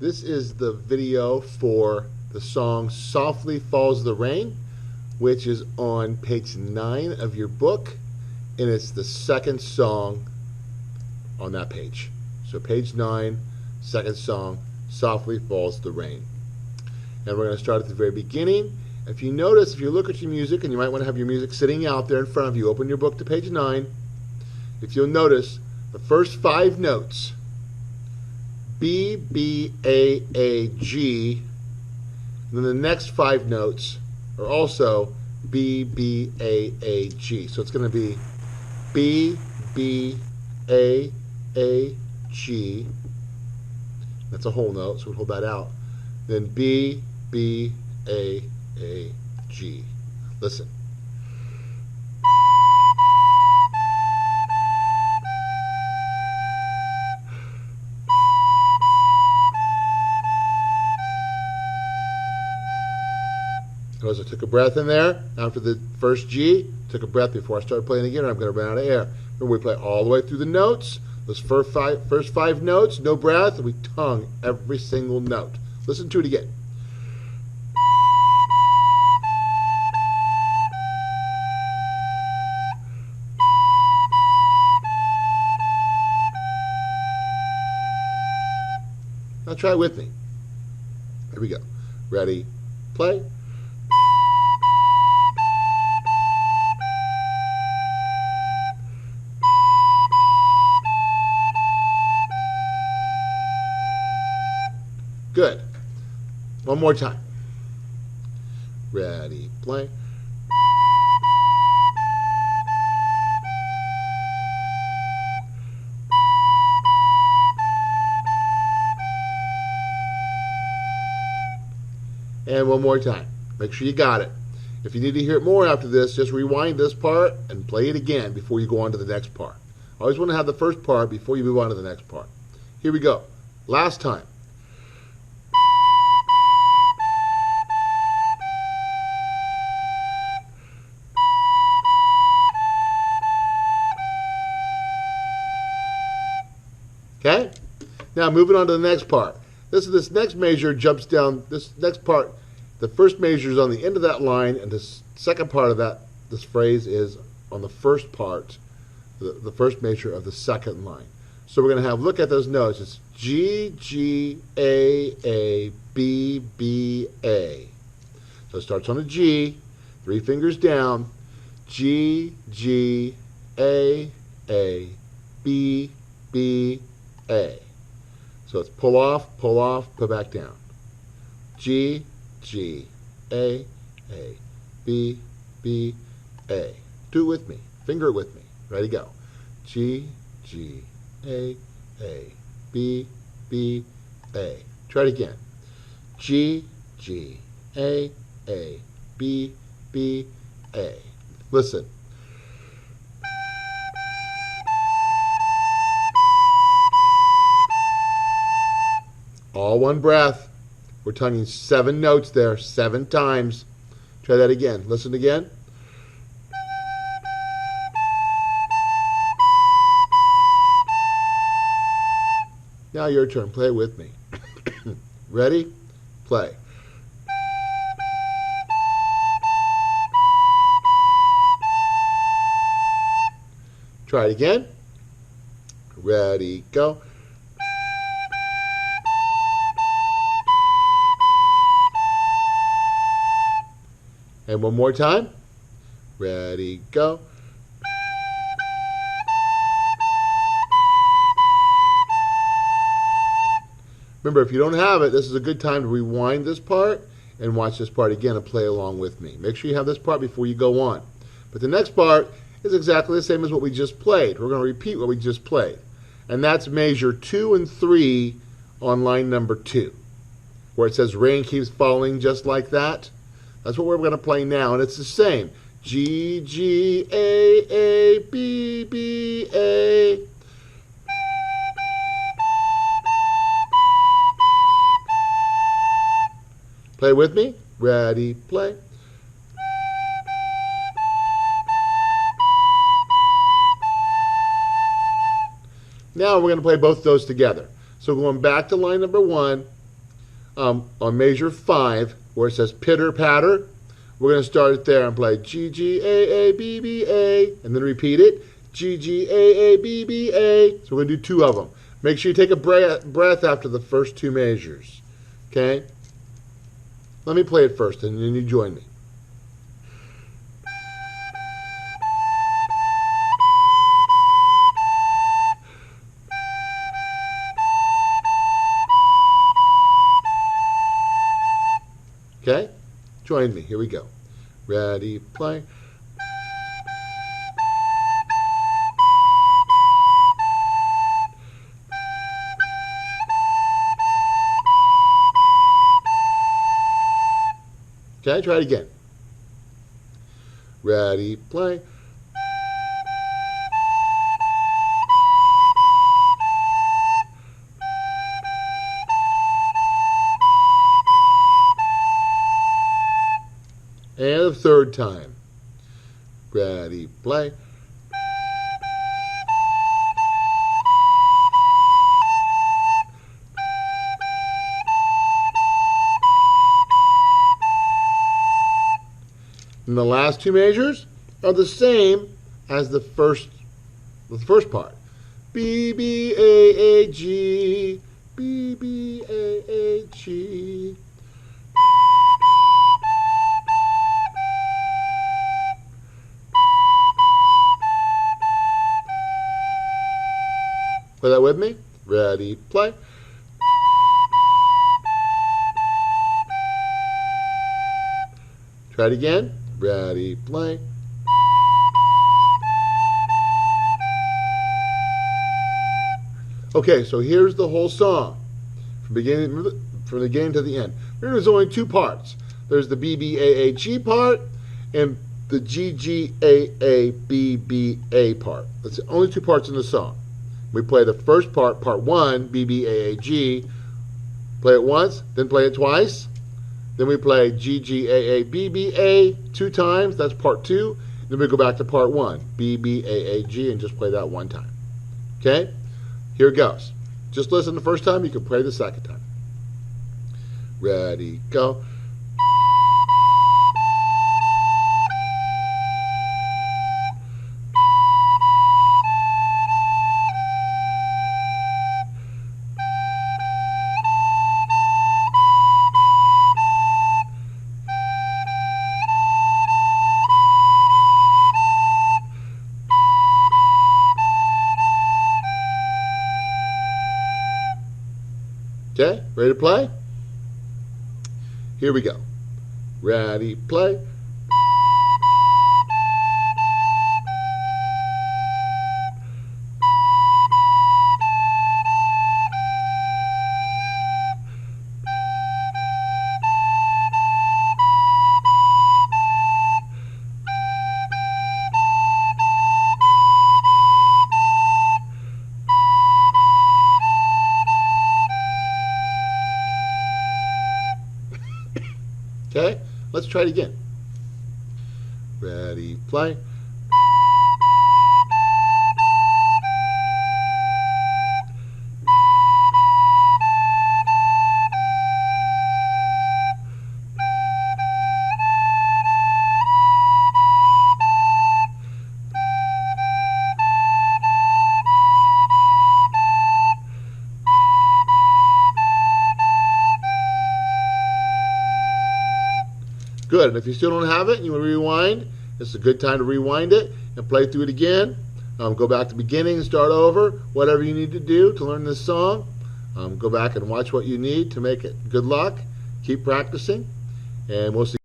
This is the video for the song Softly Falls the Rain, which is on page 9 of your book, and it's the second song on that page. So page 9, second song, Softly Falls the Rain. And we're going to start at the very beginning. If you notice, if you look at your music, and you might want to have your music sitting out there in front of you, open your book to page 9. If you'll notice, the first 5 notes, B, B, A, G, and then the next 5 notes are also B, B, A, G. So it's going to be B, B, A, G. That's a whole note, so we'll hold that out. Then B, B, A, G. Listen. Notice I took a breath in there after the first G. Took a breath before I started playing again, or I'm going to run out of air. Remember, we play all the way through the notes. Those first five notes, no breath, and we tongue every single note. Listen to it again. Now try it with me. Here we go. Ready? Play. Good. One more time. Ready, play. And one more time. Make sure you got it. If you need to hear it more after this, just rewind this part and play it again before you go on to the next part. Always want to have the first part before you move on to the next part. Here we go. Last time. Okay? Now moving on to the next part. This next measure jumps down, this next part, the first measure is on the end of that line, and this second part of that, this phrase is on the first part, the first measure of the second line. So we're going to have, look at those notes. It's G, G, A, B, B, A. So it starts on a G, 3 fingers down, G, G, A, B, B, A. So it's pull off, put back down. G, G, A, B, B, A. Do it with me. Finger it with me. Ready, go. G, G, A, B, B, A. Try it again. G, G, A, B, B, A. Listen. All one breath. We're tonguing 7 notes there, 7 times. Try that again. Listen again. Now your turn. Play it with me. Ready? Play. Try it again. Ready, go. And one more time. Ready, go. Remember, if you don't have it, this is a good time to rewind this part and watch this part again and play along with me. Make sure you have this part before you go on. But the next part is exactly the same as what we just played. We're going to repeat what we just played. And that's measure 2 and 3 on line number 2, where it says rain keeps falling just like that. That's what we're going to play now, and it's the same. G, G, A, B, B, A. Play with me. Ready, play. Now we're going to play both those together. So going back to line number 1, on measure 5, where it says pitter patter, we're going to start it there and play G, G, A, A, B, B, A, and then repeat it. G, G, A, A, B, B, A. So we're going to do 2 of them. Make sure you take a breath after the first 2 measures. Okay? Let me play it first, and then you join me. Okay? Join me. Here we go. Ready, play. Okay, try it again. Ready, play. And the third time. Ready, play. And the last 2 measures are the same as the first part. B, B, A, A, G, B, B, A, A, G. Play that with me. Ready, play. Try it again. Ready, play. Okay, so here's the whole song from the beginning to the end. There's only 2 parts. There's the B, B, A, A, G part and the G, G, A, A, B, B, A part. That's the only 2 parts in the song. We play the first part, part 1, B, B, A, A, G. Play it once, then play it twice. Then we play G, G, A, A, B, B, A 2 times. That's part 2. Then we go back to part 1, B, B, A, A, G, and just play that 1 time. Okay? Here it goes. Just listen the first time. You can play the second time. Ready, go. Okay, ready to play? Here we go. Ready, play. Okay, let's try it again. Ready, play. Good. And if you still don't have it and you want to rewind, it's a good time to rewind it and play through it again. Go back to the beginning and start over. Whatever you need to do to learn this song, go back and watch what you need to make it. Good luck. Keep practicing, and we'll see.